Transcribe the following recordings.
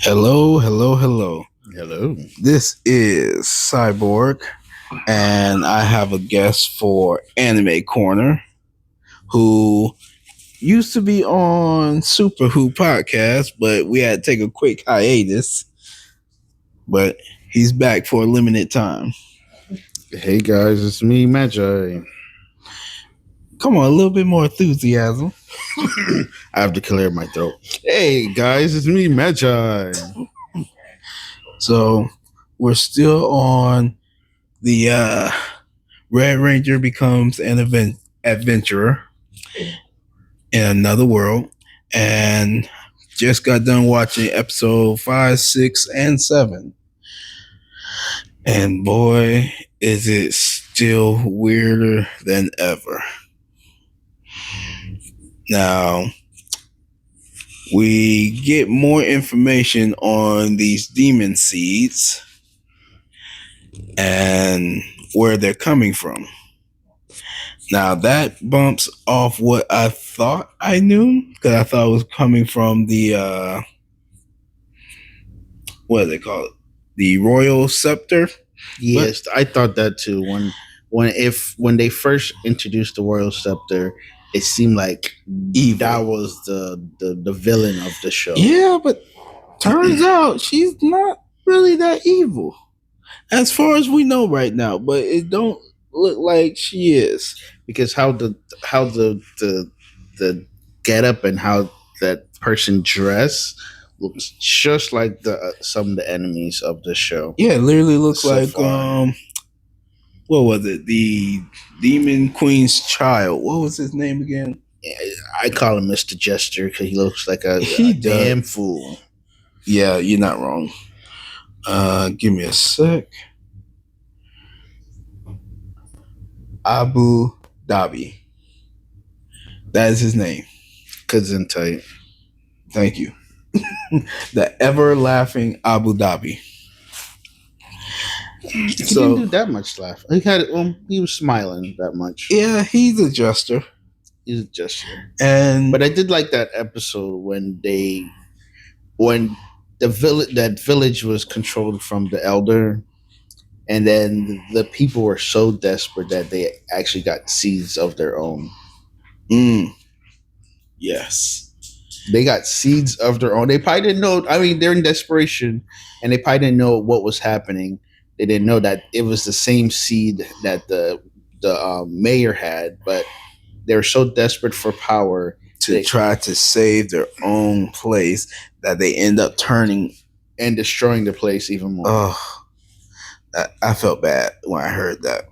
Hello, hello, hello. Hello. This is Cyborg, and I have a guest for Anime Corner who used to be on Super Who podcast, but we had to take a quick hiatus. But he's back for a limited time. Hey guys, it's me, Magi. Come on, a little bit more enthusiasm. I have to clear my throat. Hey guys, it's me, Magi. So we're still on the Red Ranger becomes an adventurer in another world, and just got done watching episode 5, 6, and 7. And boy, is it still weirder than ever. Now, we get more information on these demon seeds and where they're coming from. Now, that bumps off what I thought I knew, because I thought it was coming from the, what do they call it? The Royal Scepter. Yes, I thought that too. When they first introduced the Royal Scepter, it seemed like Evil. that was the villain of the show. Yeah, but turns out she's not really that evil, as far as we know right now. But it don't look like she is, Because how the get up and how that person dress looks just like the some of the enemies of the show. Yeah, it literally looks So like far. What was it? The Demon Queen's child. What was his name again? I call him Mr. Jester because he looks like a He damn does. fool. Yeah, you're not wrong. Give me a sec. Abu Dhabi. That is his name. Cousin tight. Thank you. The ever laughing Abu Dhabi. He didn't do that much laugh. He was smiling that much. Yeah, he's a jester. He's a Jester. And But I did like that episode when that village was controlled from the elder, and then the people were so desperate that they actually got seeds of their own. Yes. They got seeds of their own. They probably didn't know. I mean, they're in desperation, and they probably didn't know what was happening. They didn't know that it was the same seed that the mayor had, but they were so desperate for power to try to save their own place that they end up turning and destroying the place even more. Oh, I felt bad when I heard that.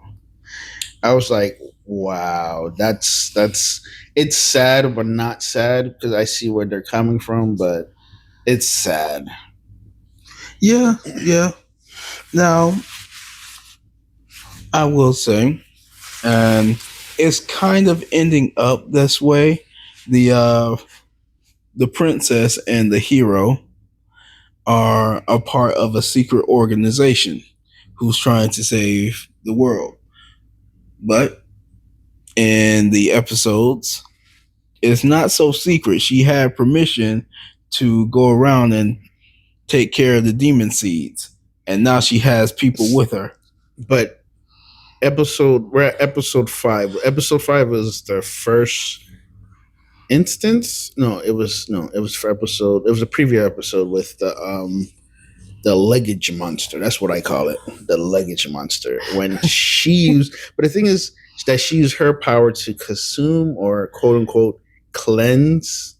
I was like, wow, that's it's sad, but not sad because I see where they're coming from, but it's sad. Yeah. Now, I will say, and it's kind of ending up this way. The princess and the hero are a part of a secret organization who's trying to save the world. But in the episodes, it's not so secret. She had permission to go around and take care of the demon seeds, and now she has people with her. But we're at episode 5. Episode 5 was the first instance. It was for episode. It was a preview episode with the luggage monster. That's what I call it. The luggage monster. When she used, but the thing is that she used her power to consume or quote unquote cleanse.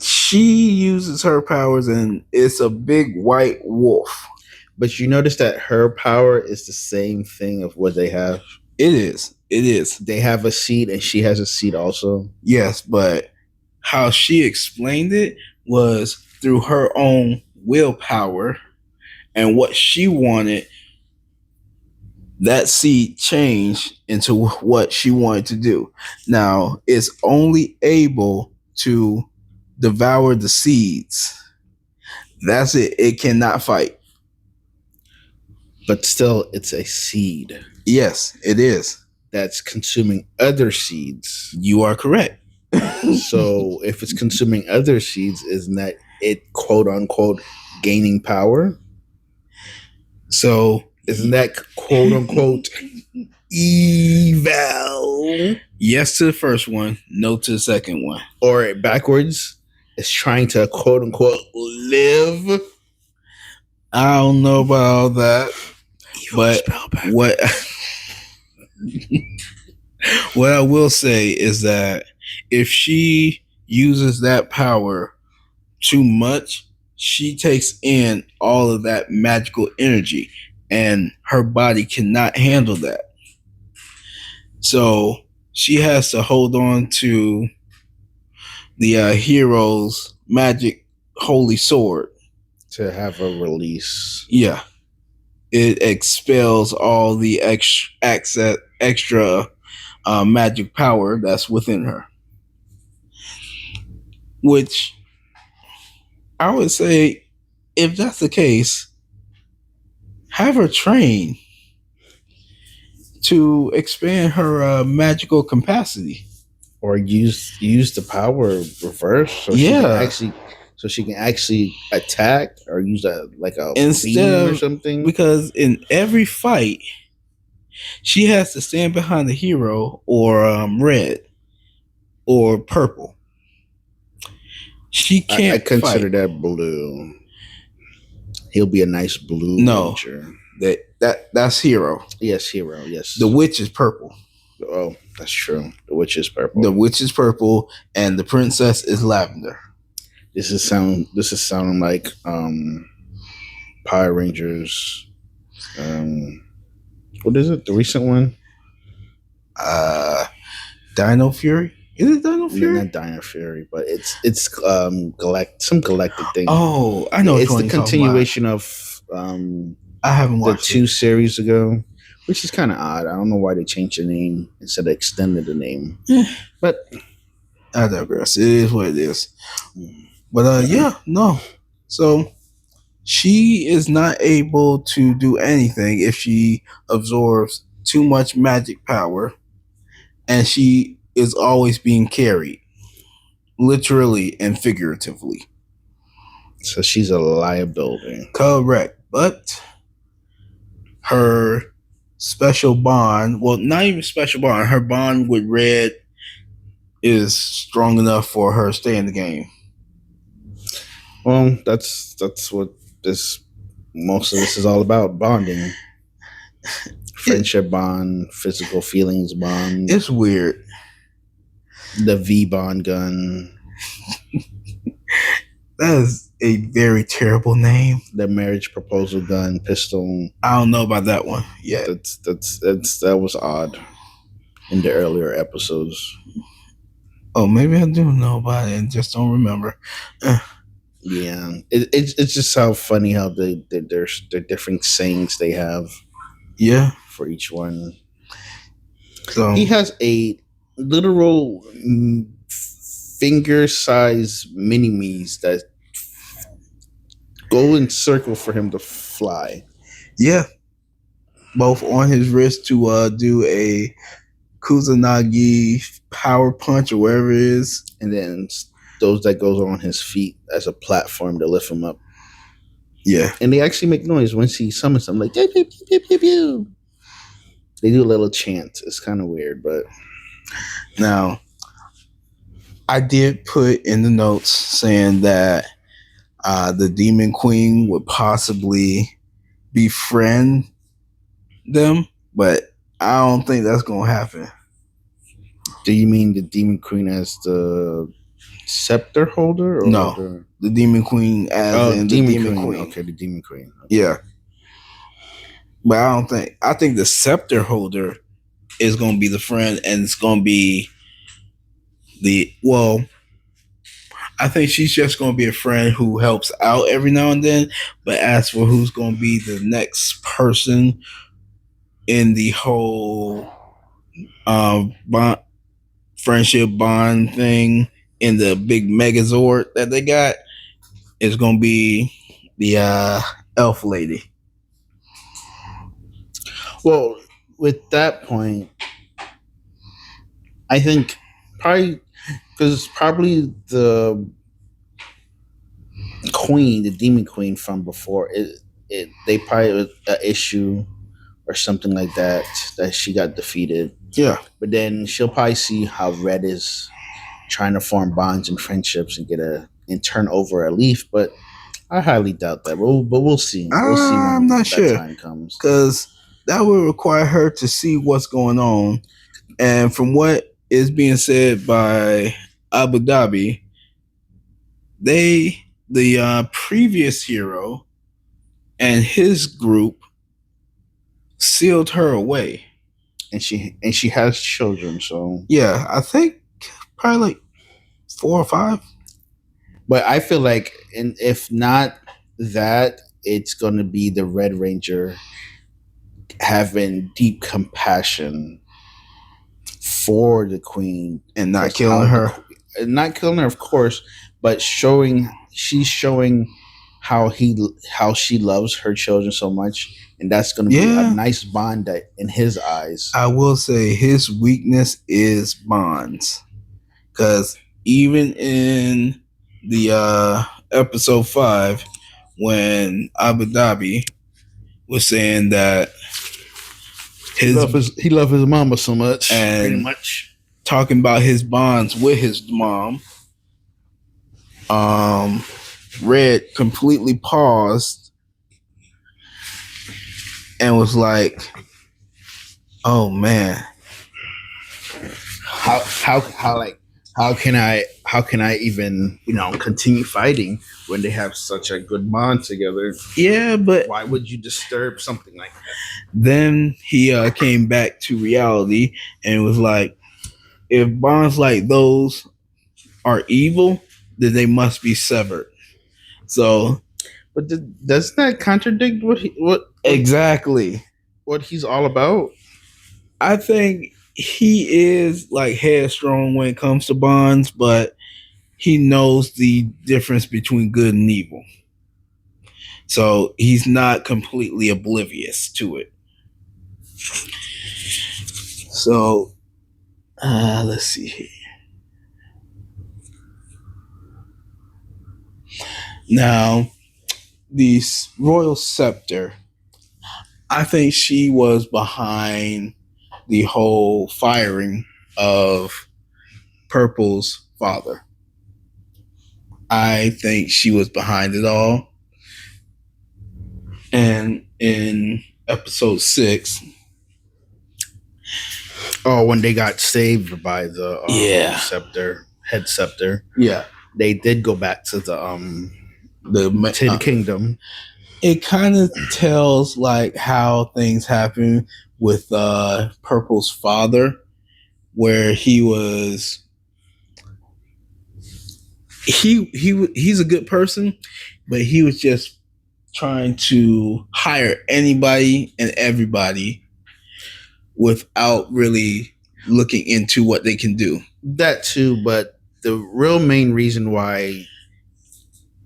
She uses her powers and it's a big white wolf. But you notice that her power is the same thing of what they have. It is. They have a seed and she has a seed also. Yes, but how she explained it was through her own willpower and what she wanted. That seed changed into what she wanted to do. Now, it's only able to devour the seeds. That's it. It cannot fight. But still, it's a seed. Yes, it is. That's consuming other seeds. You are correct. So if it's consuming other seeds, isn't that it, quote unquote, gaining power. So Isn't that quote unquote evil? yes to the first one, no to the second one. Or backwards, is trying to quote unquote live. I don't know about all that, Evil but spelled backwards. what I will say is that if she uses that power too much, she takes in all of that magical energy, and her body cannot handle that. So she has to hold on to the hero's magic holy sword. To have a release. Yeah, it expels all the extra magic power that's within her. Which I would say, if that's the case, have her train to expand her magical capacity. Or use the power reverse so she can actually attack or use a Instead beam or of, something. because in every fight, she has to stand behind the hero or red or purple. She can't I consider fight. that blue. He'll be a nice blue No, ranger. that's hero. Yes, hero. Yes. The witch is purple. Oh, that's true. The witch is purple. The witch is purple, and the princess is lavender. This is sounding like Power Rangers. What is it? The recent one? Dino Fury. Is it Dino Fury? Not Dino Fury, but it's some galactic thing. Oh, I know. It's the continuation of I haven't the watched two series ago, which is kind of odd. I don't know why they changed the name instead of extended the name. But I digress. It is what it is. But yeah, no. So she is not able to do anything if she absorbs too much magic power, and she is always being carried, literally and figuratively. So she's a liability. Correct. But her special bond, well, not even special bond, her bond with Red is strong enough for her to stay in the game. Well, that's what most of this is all about: bonding, friendship bond, physical feelings bond. It's weird. The V bond gun. That is a very terrible name. The marriage proposal gun pistol. I don't know about that one yet. That was odd in the earlier episodes. Oh, maybe I do know about it and just don't remember. Yeah, it's just how funny how there's the different sayings they have. Yeah, for each one. So he has a literal finger-size mini-me's that go in circle for him to fly. Yeah, both on his wrist to do a Kusanagi power punch or whatever it is, and then those that goes on his feet as a platform to lift him up. Yeah, and they actually make noise once he summons them, like pew, pew, pew, pew, pew. They do a little chant. It's kind of weird, but now I did put in the notes saying that the Demon Queen would possibly befriend them, but I don't think that's gonna happen. Do you mean the Demon Queen as the scepter holder? Or no, the Demon Queen as in the Demon Queen. Okay, the Demon Queen. Okay. Yeah. But I don't think. I think the scepter holder is going to be the friend, and it's going to be I think she's just going to be a friend who helps out every now and then. But as for who's going to be the next person in the whole friendship bond thing in the big Megazord that they got, is going to be the elf lady. Well, with that point, I think probably the queen, the demon queen from before, they probably an issue or something like that that she got defeated. Yeah. But then she'll probably see how Red is trying to form bonds and friendships and and turn over a leaf. But I highly doubt that. But we'll see. We'll see I'm when not that sure time comes. because that would require her to see what's going on. And from what is being said by Abu Dhabi, the previous hero and his group sealed her away. And she has children, so Yeah, I think probably like 4 or 5. but I feel like, and if not that, it's gonna be the Red Ranger having deep compassion for the queen And not 'cause killing her. not killing her, of course, but she's showing how she loves her children so much, and that's going to be a Yeah. nice bond that in his eyes. I will say his weakness is bonds. Because even in the episode 5, when Abu Dhabi was saying that He loved his mama so much, And- pretty much. talking about his bonds with his mom, Red completely paused and was like, "Oh man, How can I even continue fighting when they have such a good bond together? yeah." But Why would you disturb something like that? then he came back to reality and was like, "If bonds like those are evil, then they must be severed." So, But doesn't that contradict exactly, what he's all about? I think he is like headstrong when it comes to bonds, but he knows the difference between good and evil. So he's not completely oblivious to it. So let's see here. Now, the royal scepter, I think she was behind the whole firing of Purple's father. I think she was behind it all. And in episode 6, when they got saved by the head scepter, yeah, they did go back to the kingdom. It kind of tells like how things happen with Purple's father, where he's a good person, but he was just trying to hire anybody and everybody without really looking into what they can do. That too, but the real main reason why,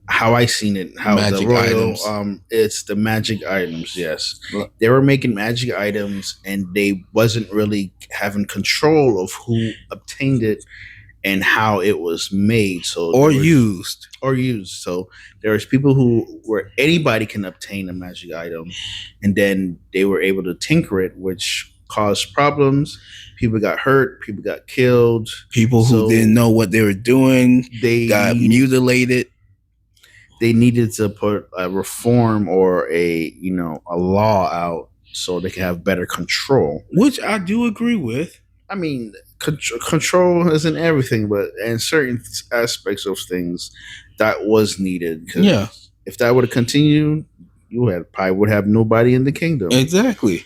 how I seen it, how Magic the royal items. It's the magic items. Yes, they were making magic items, and they wasn't really having control of who obtained it and how it was made. So used. So there was people where anybody can obtain a magic item, and then they were able to tinker it, which caused problems. People got hurt. People got killed. People who didn't know what they were doing, they got mutilated. They needed to put a reform or a law out so they can have better control, which I do agree with. I mean, control isn't everything, but in certain aspects of things, that was needed. Yeah, if that would have continued, you probably would have nobody in the kingdom. Exactly.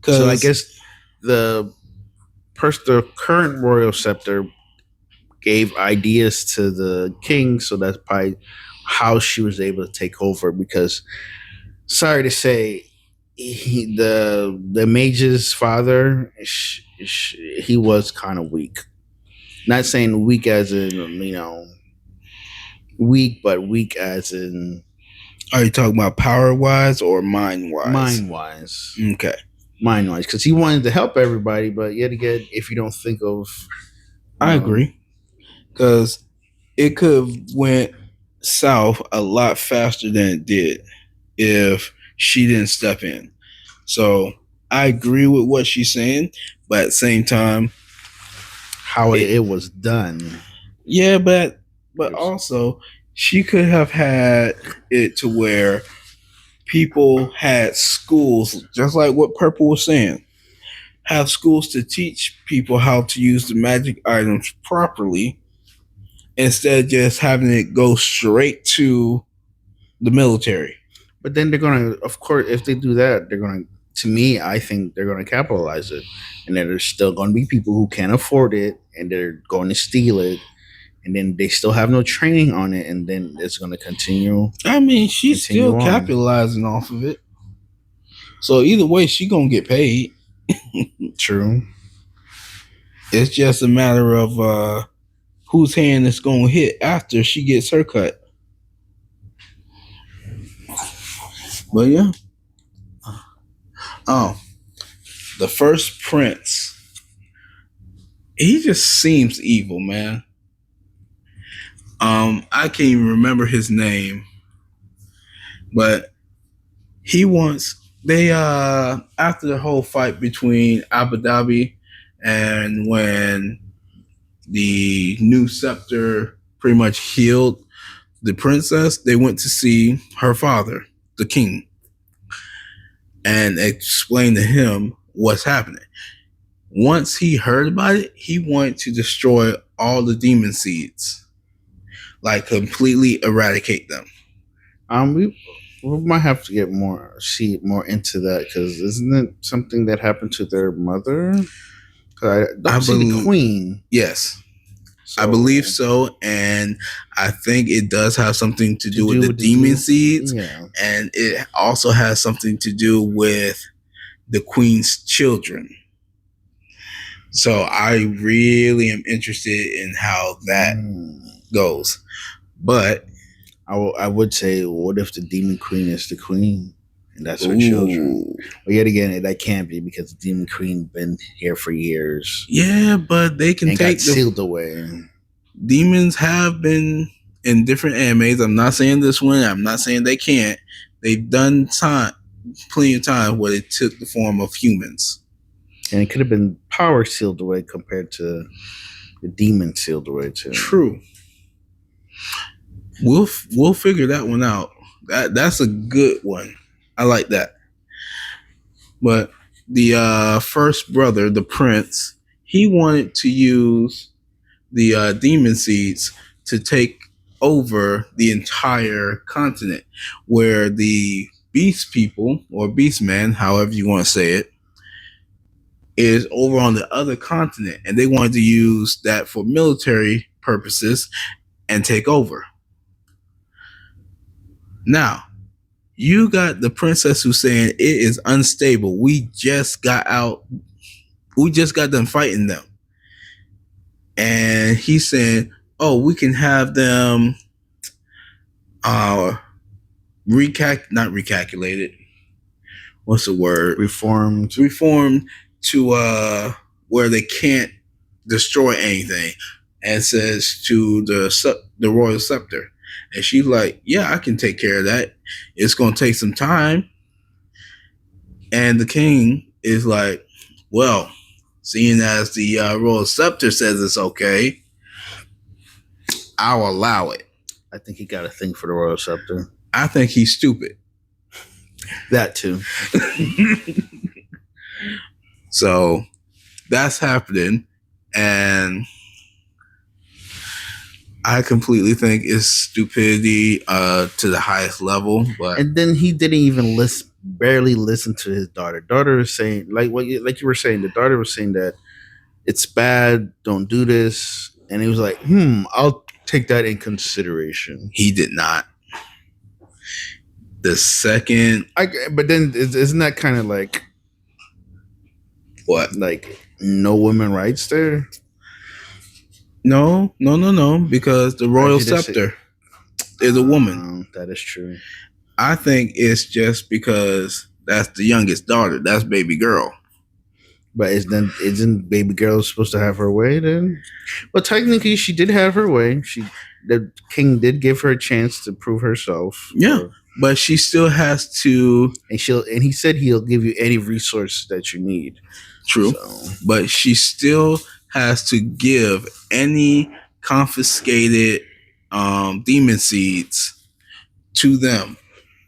So I guess the current royal scepter gave ideas to the king, so that's probably how she was able to take over. Because, sorry to say, the mage's father, he was kind of weak. Not saying weak as in weak, but weak as in. Are you talking about power wise or mind wise? Mind wise. Okay. Mind wise, because he wanted to help everybody, but yet again, if you don't think of, I agree, because it could have went south a lot faster than it did if she didn't step in. So I agree with what she's saying, but at the same time, How it was done. yeah, but also she could have had it to where people had schools, just like what Purple was saying, have schools to teach people how to use the magic items properly instead of just having it go straight to the military. But then they're gonna, of course, if they do that, they're gonna. To me, I think they're gonna capitalize it, and then there's still gonna be people who can't afford it, and they're going to steal it, and then they still have no training on it, and then it's gonna continue. I mean, she's still on. capitalizing off of it. So either way, she gonna get paid. True. It's just a matter of whose hand it's gonna hit after she gets her cut. But yeah. Oh, the first prince. He just seems evil, man. I can't even remember his name, but he wants they after the whole fight between Abu Dhabi and when the new scepter pretty much healed the princess, they went to see her father, the king, and explained to him what's happening. Once he heard about it, he wanted to destroy all the demon seeds, like completely eradicate them. We might have to get see more into that, because isn't it something that happened to their mother? I don't see the queen. Yes. So, I believe so, and I think it does have something to do with the demon seeds, and it also has something to do with the queen's children. So I really am interested in how that goes. But I would say, what if the demon queen is the queen and that's her children? Well, yet again, that can't be, because the demon queen been here for years. Yeah, but they can take sealed away. Demons have been in different animes. I'm not saying this one. I'm not saying they can't. They've done plenty of time where they took the form of humans. And it could have been power sealed away compared to the demon sealed away too. True. We'll figure that one out. That's a good one. I like that. But the first brother, the prince, he wanted to use the demon seeds to take over the entire continent, where the beast people, or beast man, however you want to say it, is over on the other continent, and they wanted to use that for military purposes and take over. Now, you got the princess who's saying it is unstable. We just got done fighting them. And he's saying, oh, we can have them not recalculated. What's the word? Reformed to where they can't destroy anything, and says to the royal scepter. And she's like, yeah, I can take care of that. It's going to take some time. And the king is like, well, seeing as the royal scepter says it's okay, I'll allow it. I think he got a thing for the royal scepter. I think he's stupid. That too. So that's happening, and I completely think it's stupidity to the highest level. And then he didn't even barely listen to his daughter. Daughter was saying, like you were saying, the daughter was saying that it's bad, don't do this, and he was like, I'll take that in consideration. He did not. The second, but then isn't that kind of like what? Like no women rights there? No, because the royal scepter is a woman. That is true. I think it's just because that's the youngest daughter. That's baby girl. But isn't baby girl supposed to have her way then? Well, technically, she did have her way. The king did give her a chance to prove herself. Yeah, but she still has to. And he said he'll give you any resource that you need. True, So, but she still has to give any confiscated demon seeds to them.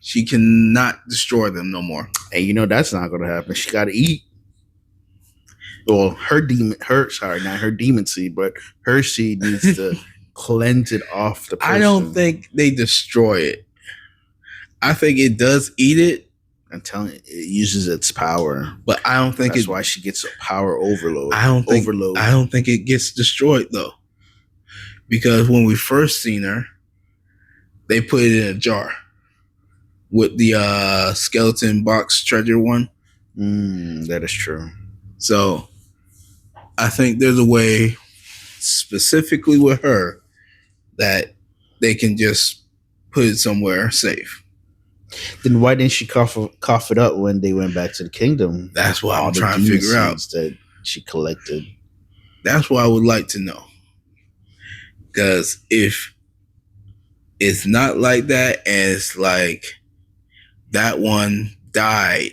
She cannot destroy them no more. and you know that's not going to happen. She got to eat. Well, not her demon seed, but her seed needs to cleanse it off the person. I don't think they destroy it. I think it does eat it. I'm telling you, it uses its power, but I don't think that's why she gets a power overload. I don't think it gets destroyed though, because when we first seen her, they put it in a jar with the skeleton box treasure one. That is true. So I think there's a way specifically with her that they can just put it somewhere safe. Then why didn't she cough it up when they went back to the kingdom? That's what I'm trying to figure out. That she collected. That's what I would like to know. Because if it's not like that, and it's like that one died,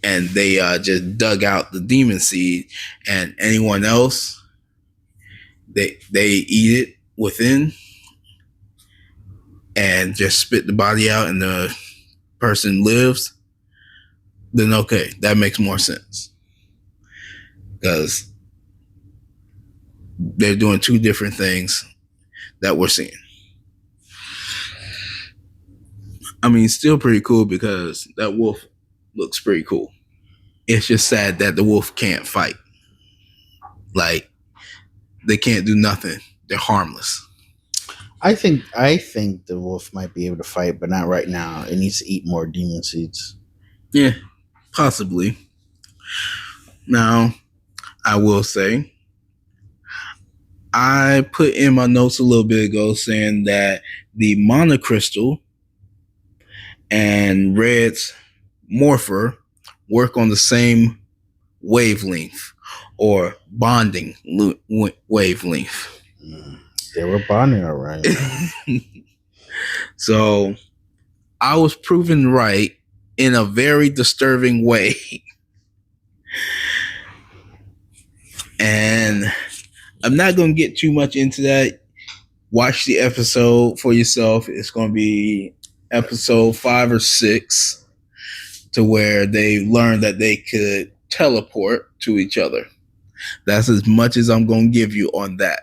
and they just dug out the demon seed, and anyone else, they eat it within, and just spit the body out, and the person lives, then okay, that makes more sense. Because they're doing two different things that we're seeing. I mean, still pretty cool because that wolf looks pretty cool. It's just sad that the wolf can't fight. Like, they can't do nothing. They're harmless. I think the wolf might be able to fight, but not right now. It needs to eat more demon seeds. Yeah, possibly. Now, I will say, I put in my notes a little bit ago saying that the monocrystal and Red's morpher work on the same wavelength or bonding wavelength. They were bonding all right. So I was proven right in a very disturbing way. And I'm not going to get too much into that. Watch the episode for yourself. It's going to be episode 5 or 6, to where they learn that they could teleport to each other. That's as much as I'm going to give you on that.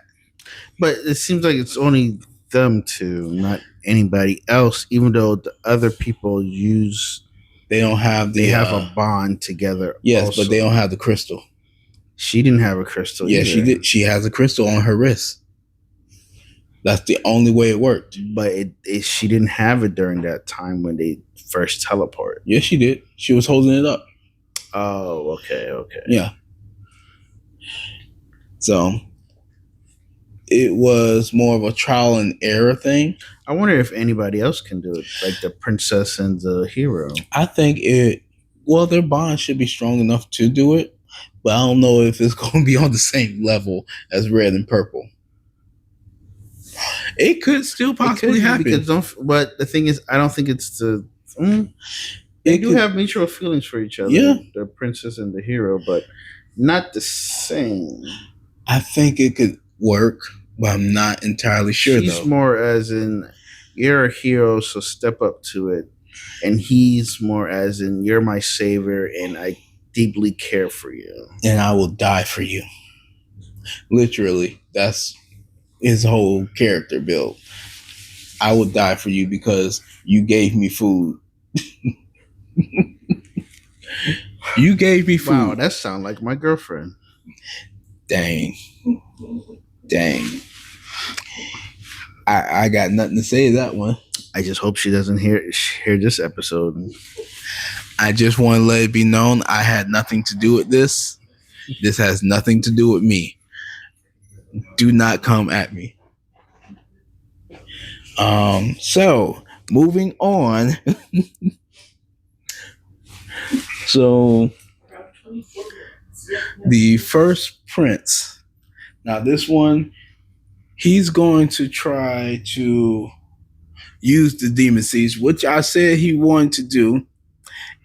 But it seems like it's only them two, not anybody else, even though the other people they have a bond together. Yes, also. But they don't have the crystal. She didn't have a crystal. Yeah, either. She did. She has a crystal on her wrist. That's the only way it worked. But she didn't have it during that time when they first teleport. Yes, she did. She was holding it up. Oh, okay. Yeah. So it was more of a trial and error thing. I wonder if anybody else can do it, like the princess and the hero. I think their bond should be strong enough to do it, but I don't know if it's going to be on the same level as Red and Purple. It could still possibly happen. But the thing is, I don't think it's they do have mutual feelings for each other. Yeah. The princess and the hero, but not the same. I think it could work, but I'm not entirely sure. She's more as in, you're a hero, so step up to it. And he's more as in, you're my savior, and I deeply care for you. And I will die for you. Literally, that's his whole character build. I will die for you because you gave me food. You gave me food. Wow, that sounds like my girlfriend. Dang. I got nothing to say to that one. I just hope she doesn't hear this episode. I just want to let it be known I had nothing to do with this. This has nothing to do with me. Do not come at me. So moving on. So The first prince. Now, this one, he's going to try to use the demon seeds, which I said he wanted to do.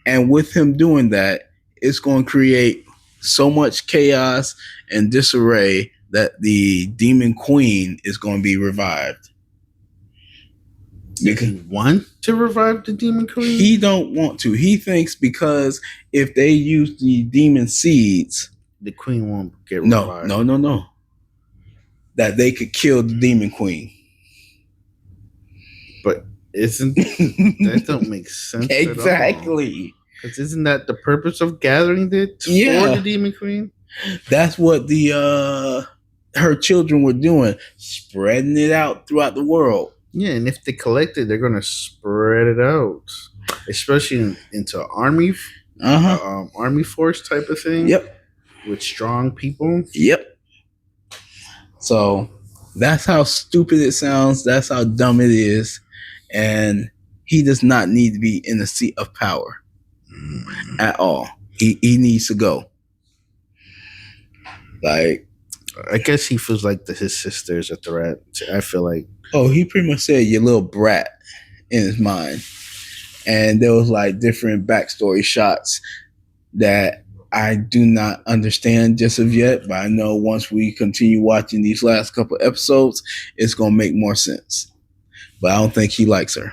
And with him doing that, it's going to create so much chaos and disarray that the demon queen is going to be revived. Did he want to revive the demon queen? He don't want to. He thinks because if they use the demon seeds, the queen won't get revived. No. That they could kill the demon queen. But that don't make sense exactly. Because isn't that the purpose of gathering it for the demon queen? That's what her children were doing, spreading it out throughout the world. Yeah, and if they collect it, they're going to spread it out, especially into army force type of thing. Yep. With strong people. Yep. So that's how stupid it sounds. That's how dumb it is. And he does not need to be in the seat of power at all. He needs to go. Like, I guess he feels like his sister's a threat. I feel like. Oh, he pretty much said your little brat in his mind. And there was like different backstory shots that I do not understand just of yet, but I know once we continue watching these last couple episodes, it's going to make more sense. But I don't think he likes her.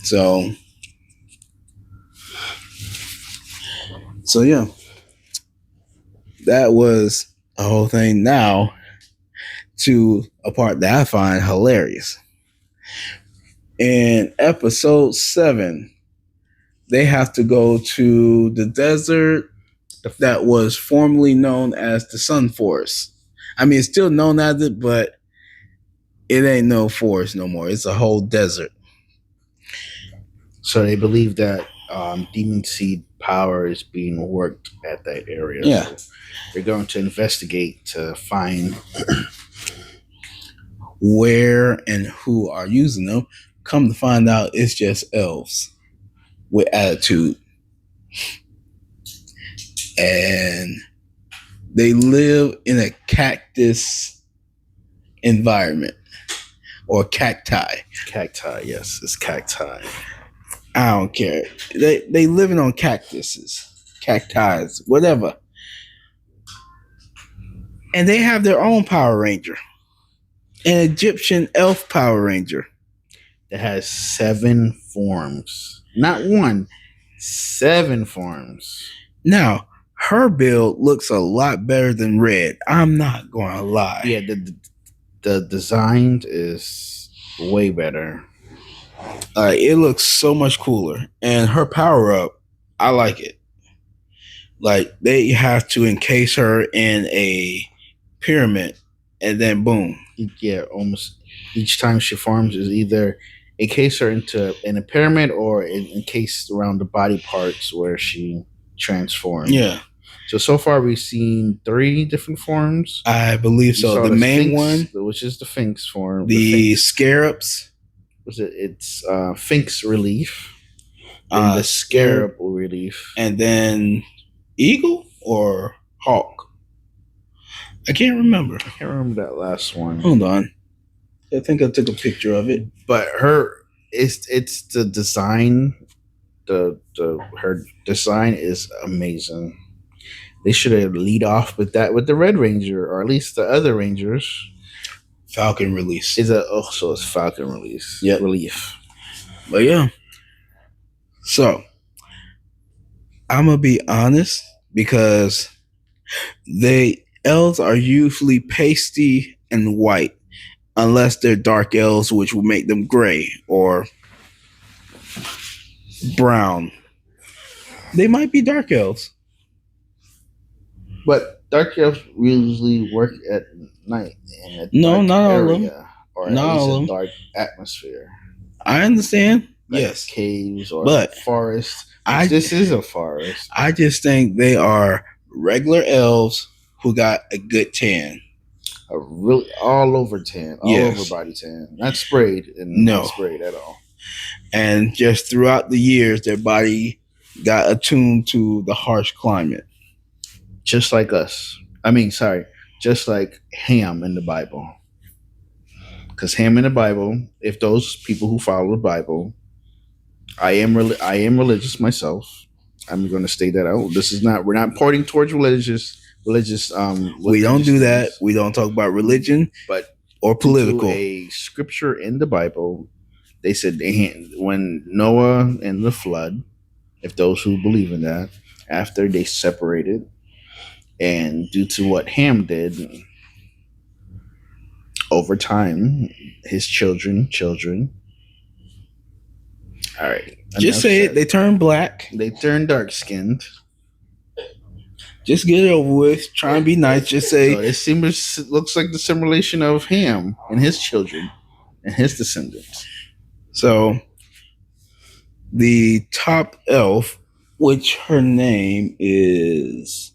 So yeah, that was a whole thing. Now to a part that I find hilarious. In episode 7, they have to go to the desert that was formerly known as the Sun Forest. I mean, it's still known as it, but it ain't no forest no more. It's a whole desert. So they believe that demon seed power is being worked at that area. Yeah. So they're going to investigate to find where and who are using them. Come to find out, it's just elves with attitude. And they live in a cactus environment. Or cacti. Cacti, yes. It's cacti. I don't care. They living on cactuses. Cacti, whatever. And they have their own Power Ranger. An Egyptian elf Power Ranger. That has 7 forms. Not 1. 7 forms. Now, her build looks a lot better than Red. I'm not going to lie. Yeah, the design is way better. It looks so much cooler. And her power-up, I like it. Like, they have to encase her in a pyramid, and then boom. Yeah, almost each time she forms is either encase her in a pyramid or encased around the body parts where she transforms. Yeah. So far we've seen 3 different forms. I believe so. The main Sphinx, one, which is the Sphinx form. The Scarabs. It's Sphinx relief. And the Scarab relief. And then Eagle or Hawk? I can't remember. I can't remember that last one. Hold on. I think I took a picture of it. But it's the design. Her design is amazing. They should have lead off with the Red Ranger, or at least the other Rangers. Falcon release. It's Falcon release. Yep. Relief. But yeah. So I'm gonna be honest, because elves are usually pasty and white, unless they're dark elves, which will make them gray or brown. They might be dark elves. But dark elves usually work at night in a not all of area, them. or not at least all a dark atmosphere. I understand. Like yes, caves or but forests. This is a forest. I just think they are regular elves who got a good tan. A really all over tan, all over body tan, not sprayed, and not sprayed at all. and just throughout the years, their body got attuned to the harsh climate. Just like us. I mean, sorry, just like Ham in the Bible. Because Ham in the Bible, if those people who follow the Bible, I am religious myself. I'm going to state that out. This is not. We're not pointing towards religious. We don't do that. things, We don't talk about religion, but or political. a scripture in the Bible, they said when Noah and the flood, if those who believe in that, after they separated, and due to what Ham did, over time, his children. All right. Just say it. They turn black. They turn dark skinned. Just get it over with. Try and be nice. Just say. So it looks like the simulation of Ham and his children and his descendants. So the top elf, which her name is.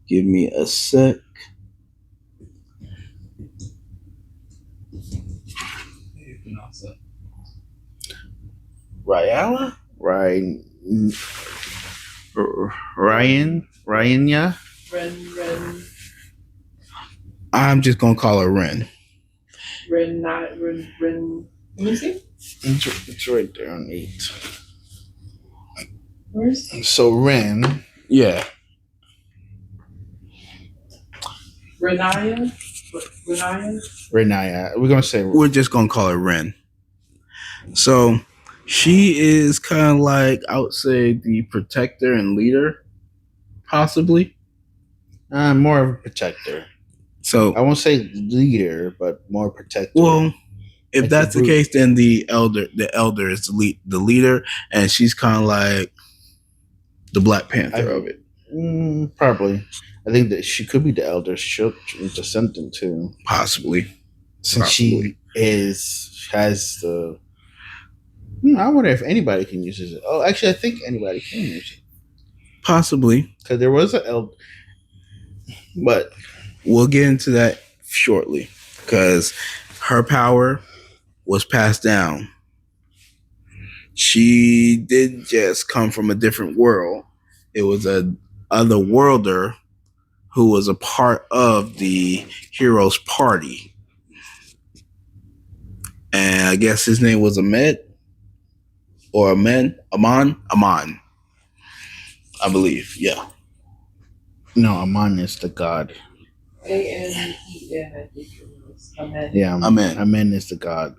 Give me a sec. Ryala? Ryan, yeah? Ren. I'm just going to call her Ren. Ren. Let me see. It's right there on 8. Where's So Ren. Yeah. Renaya? Renaya. We're going to say. We're just going to call her Ren. So she is kind of like, I would say, the protector and leader, possibly. More of a protector. So I won't say leader, but more protector. Well, if like that's the case, then the elder is the leader, and she's kind of like the Black Panther of it. Probably. I think that she could be the elder's descendant too. Possibly. Since she has the. I wonder if anybody can use it. Oh, actually, I think anybody can use it. Possibly. Because there was an elder. But we'll get into that shortly. Because her power was passed down. She did just come from a different world. It was a other worlder who was a part of the hero's party. And I guess his name was Ahmed or Amon, I believe. Yeah. No, Amon is the god. Amen, I think it was. Amen. Yeah, Amen is the god.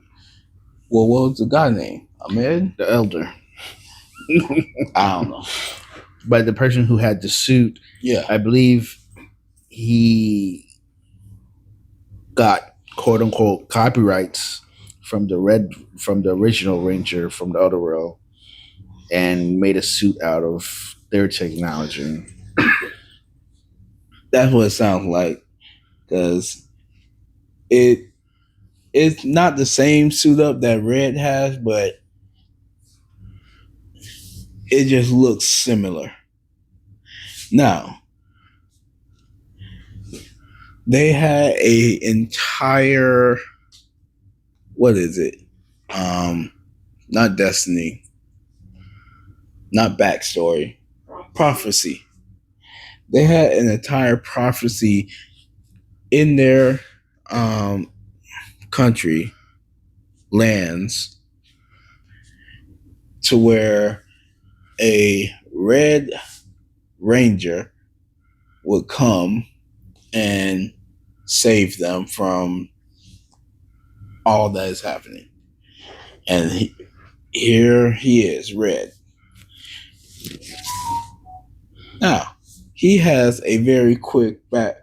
Well, what was the god name? Ahmed? The elder. I don't know. But the person who had the suit, yeah, I believe he got quote unquote copyrights from the original Ranger from the other world and made a suit out of their technology. That's what it sounds like, because it's not the same suit up that Red has, but it just looks similar. Now, they had a entire, what is it? Not destiny, not backstory, prophecy. They had an entire prophecy in their country, lands, to where a Red Ranger would come and save them from all that is happening. And here he is, Red. Now, he has a very quick back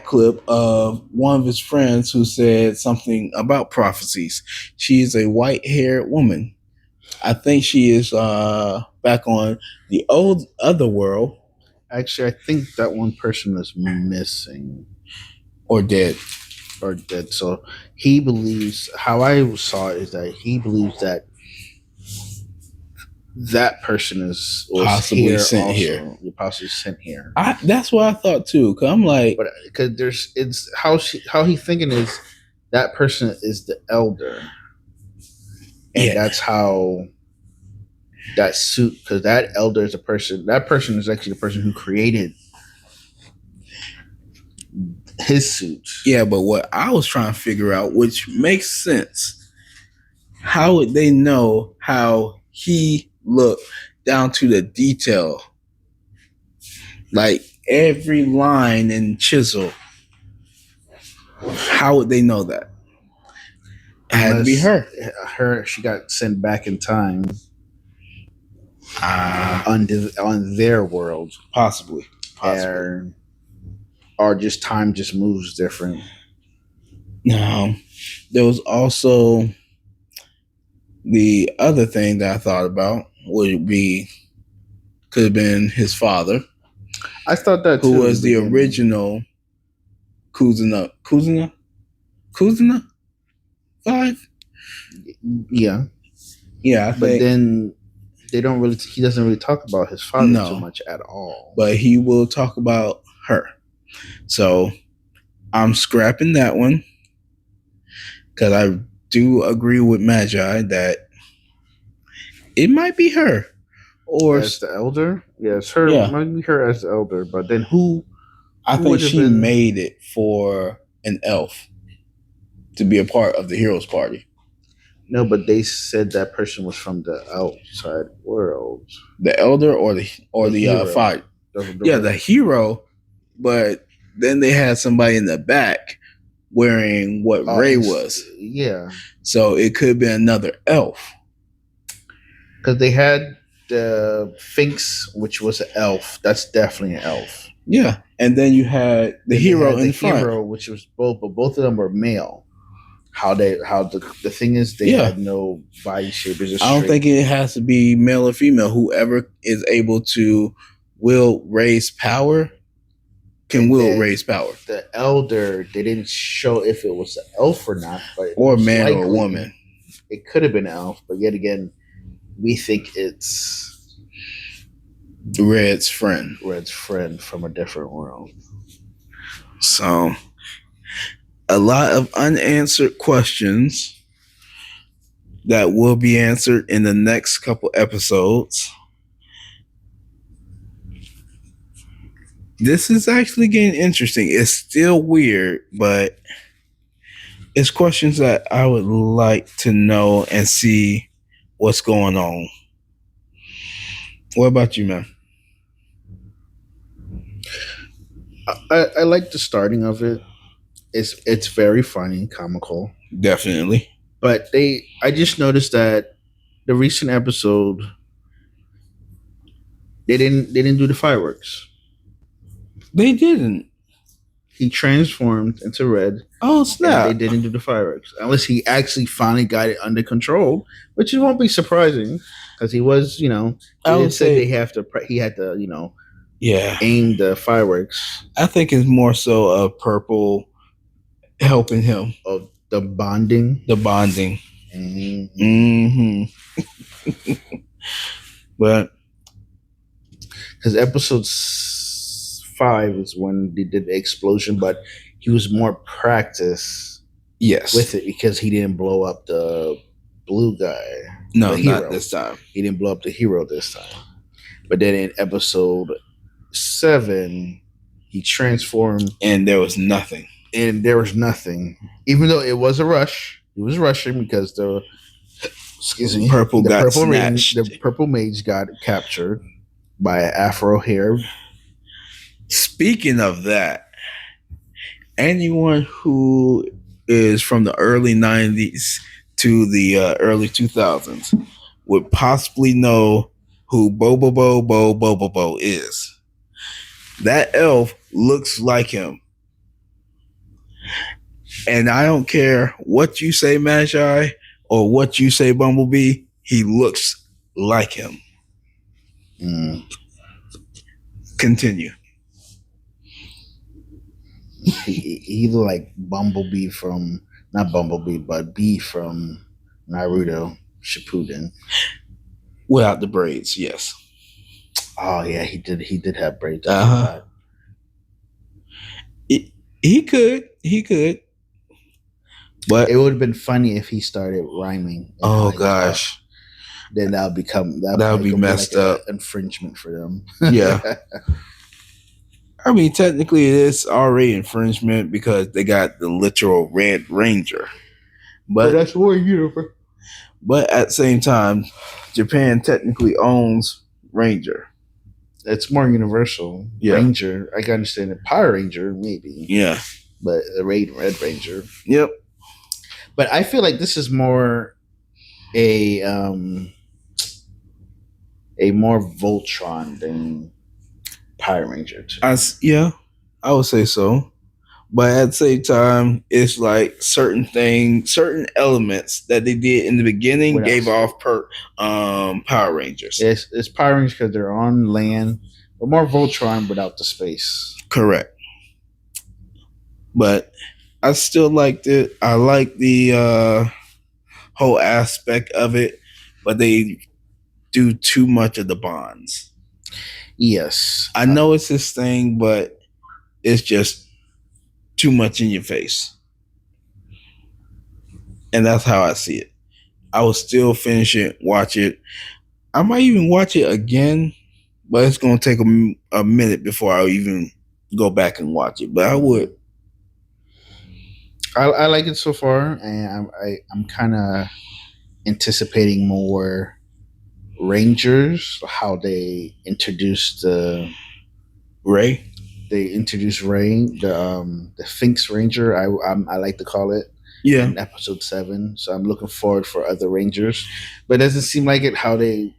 clip of one of his friends who said something about prophecies. She is a white-haired woman. I think she is back on the old other world. Actually, I think that one person is missing. Or dead. So he believes, how I saw it is that he believes that person was possibly sent here. Possibly sent here. That's what I thought too. Cause I'm like, because how he thinking is that person is the elder. and Yeah. that's how that suit, because that elder is a person. That person is actually the person who created his suit. Yeah, but what I was trying to figure out, which makes sense, how would they know how he looked down to the detail? Like every line and chisel. How would they know that? It had to be her. She got sent back in time Ah, on their world, possibly. or just time just moves different. No. There was also the other thing that I thought about would be could have been his father, I thought that who too, was the beginning. original Kuzuna 5. Yeah, Yeah, I but think. then they don't really. He doesn't really talk about his father No. too much at all. But he will talk about her. So I'm scrapping that one because I do agree with Magi that it might be her. Or As the elder, yes, her Yeah. might be her as the elder. But then who? I Who think would have she been- made it for an elf to be a part of the heroes party. No, but they said that person was from the outside world. The elder or the hero. fight. The- Yeah, the hero, but then they had somebody in the back wearing what Ray it's- was. Yeah, So it could be another elf. because they had the Finks, which was an elf. That's definitely an elf. Yeah. And then you had the Then they hero had in the front. hero, which was both, but both of them were male. How the thing is, they Yeah. had no body shape. It's just I don't straight. think it has to be male or female. Whoever is able to will raise power can And will then raise power. The elder, they didn't show if it was an elf or not, but Or most man or likely woman. It could have been an elf, but yet again, we think it's Red's friend. Red's friend from a different world. So a lot of unanswered questions that will be answered in the next couple episodes. This is actually getting interesting. It's still weird, but it's questions that I would like to know and see what's going on. What about you, man? I like the starting of it. It's very funny, comical. Definitely. But I just noticed that the recent episode they didn't do the fireworks. They didn't. He transformed into Red. Oh, And snap. they didn't do the fireworks unless he actually finally got it under control, which it won't be surprising because he was, I they would did say say- he had to, Yeah. aim the fireworks I think it's more so a purple helping him. of the bonding. The bonding. Mm-hmm. But Because episode 5 is when they did the explosion, but he was more practice yes. with it because he didn't blow up the blue guy. No, the not hero. this time. He didn't blow up the hero this time. But then in episode 7, he transformed And there was nothing. and there was nothing. Even though it was a rush, he was rushing because the Purple the got purple snatched. the purple mage got captured by an afro hair. Speaking of that, anyone who is from the early 90s to the early 2000s would possibly know who Bobo is. That elf looks like him. And I don't care what you say, Magi, or what you say, Bumblebee, he looks like him. Mm. Continue. He looked like Bumblebee from not Bumblebee, but Bee from Naruto Shippuden. Without the braids, yes. Oh yeah, he did. He did have braids. Uh-huh. He could. But It would have been funny if he started rhyming. In how oh he talked. gosh, Then that would that would be gonna messed like up. an infringement for them. Yeah. I mean, technically, it is already infringement because they got the literal Red Ranger. but But that's more universe. but at the same time, Japan technically owns Ranger. It's more universal. Yeah. Ranger, I can understand it. Power Ranger, maybe, Yeah. but the Red Ranger. Yep. But I feel like this is more a more Voltron than Power Ranger. Yeah, I would say so. But at the same time, it's like certain elements that they did in the beginning What gave else? off Power Rangers. It's Power Rangers because they're on land, but more Voltron without the space. Correct. But I still liked it. I like the whole aspect of it, but they do too much of the bonds. Yes, I know it's his thing, but it's just too much in your face. And that's how I see it. I will still finish it, watch it. I might even watch it again, but it's going to take a minute before I even go back and watch it. But I would. I like it so far, and I'm kind of anticipating more Rangers. How they introduced Ray? Ray, the Finks Ranger. I like to call it. Yeah. In episode 7, so I'm looking forward for other Rangers, but it doesn't seem like it how they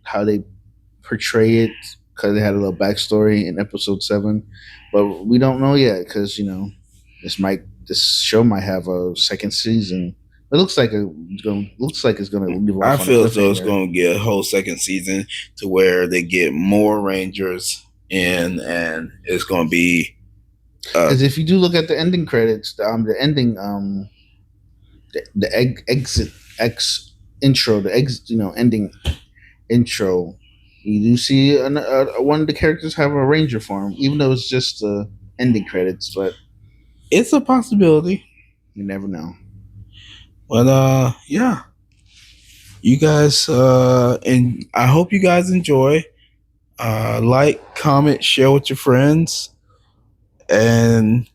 portray it because they had a little backstory in episode 7, but we don't know yet because this show might have a second season. It looks like it's gonna leave off I on feel a as though it's cliffhanger. going to get a whole second season to where they get more Rangers in, and it's going to be. Because if you do look at the ending credits, the ending exit intro, ending intro, you do see one of the characters have a ranger form, even though it's just the ending credits. But It's a possibility. you never know. But yeah, you guys, and I hope you guys enjoy. Like, comment, share with your friends, and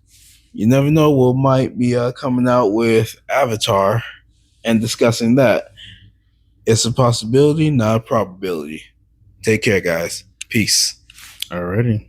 you never know, we might be coming out with Avatar and discussing that. It's a possibility, not a probability. Take care, guys. Peace. Alrighty.